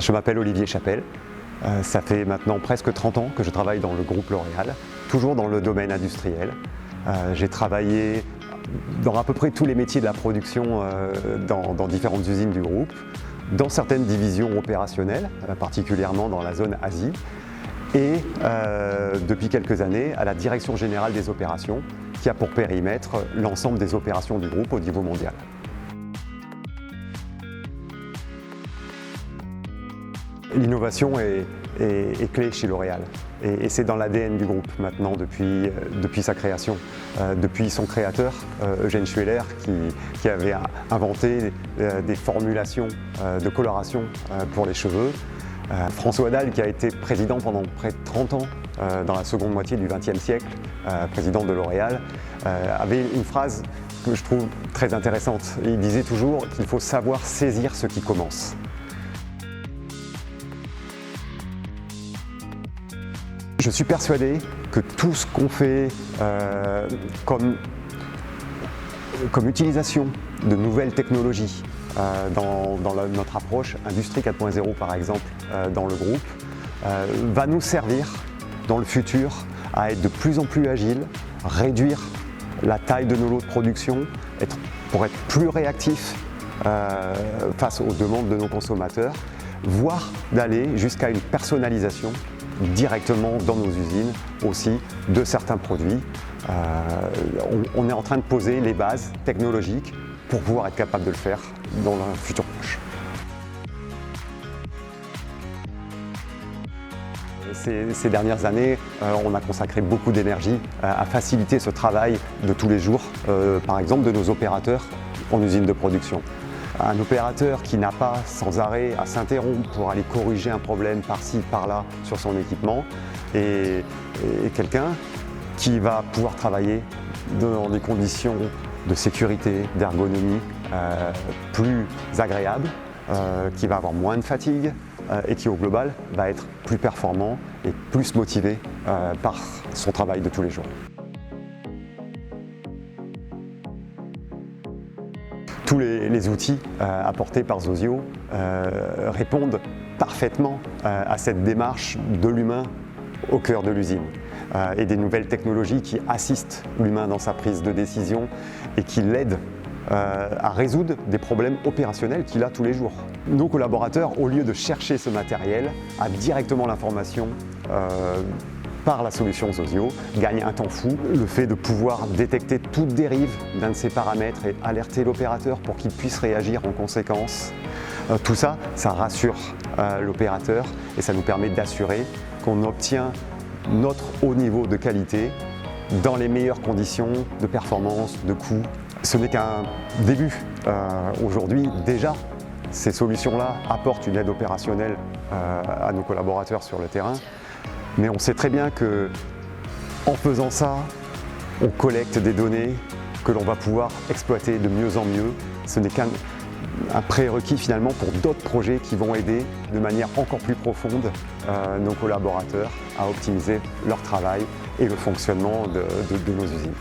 Je m'appelle Olivier Chapelle. Ça fait maintenant presque 30 ans que je travaille dans le groupe L'Oréal, toujours dans le domaine industriel. J'ai travaillé dans à peu près tous les métiers de la production dans différentes usines du groupe, dans certaines divisions opérationnelles, particulièrement dans la zone Asie, et depuis quelques années à la Direction Générale des Opérations, qui a pour périmètre l'ensemble des opérations du groupe au niveau mondial. L'innovation est clé chez L'Oréal et c'est dans l'ADN du groupe maintenant depuis sa création. Depuis son créateur, Eugène Schueller, qui avait inventé des formulations de coloration pour les cheveux. François Dalle, qui a été président pendant près de 30 ans dans la seconde moitié du XXe siècle, président de L'Oréal, avait une phrase que je trouve très intéressante. Il disait toujours qu'il faut savoir saisir ce qui commence. Je suis persuadé que tout ce qu'on fait comme utilisation de nouvelles technologies dans notre approche Industrie 4.0 par exemple dans le groupe va nous servir dans le futur à être de plus en plus agile, réduire la taille de nos lots de production, pour être plus réactif face aux demandes de nos consommateurs, voire d'aller jusqu'à une personnalisation directement dans nos usines aussi de certains produits. On est en train de poser les bases technologiques pour pouvoir être capable de le faire dans un futur proche. Ces dernières années, on a consacré beaucoup d'énergie à faciliter ce travail de tous les jours, par exemple de nos opérateurs en usine de production. Un opérateur qui n'a pas sans arrêt à s'interrompre pour aller corriger un problème par-ci, par-là sur son équipement, et quelqu'un qui va pouvoir travailler dans des conditions de sécurité, d'ergonomie plus agréables, qui va avoir moins de fatigue et qui au global va être plus performant et plus motivé par son travail de tous les jours. Tous les outils apportés par Zosio répondent parfaitement à cette démarche de l'humain au cœur de l'usine et des nouvelles technologies qui assistent l'humain dans sa prise de décision et qui l'aident à résoudre des problèmes opérationnels qu'il a tous les jours. Nos collaborateurs, au lieu de chercher ce matériel, a directement l'information par la solution Zosio, gagne un temps fou. Le fait de pouvoir détecter toute dérive d'un de ces paramètres et alerter l'opérateur pour qu'il puisse réagir en conséquence, tout ça, ça rassure l'opérateur et ça nous permet d'assurer qu'on obtient notre haut niveau de qualité dans les meilleures conditions de performance, de coût. Ce n'est qu'un début. Aujourd'hui, déjà, ces solutions-là apportent une aide opérationnelle à nos collaborateurs sur le terrain. Mais on sait très bien qu'en faisant ça, on collecte des données que l'on va pouvoir exploiter de mieux en mieux. Ce n'est qu'un prérequis finalement pour d'autres projets qui vont aider de manière encore plus profonde nos collaborateurs à optimiser leur travail et le fonctionnement de nos usines.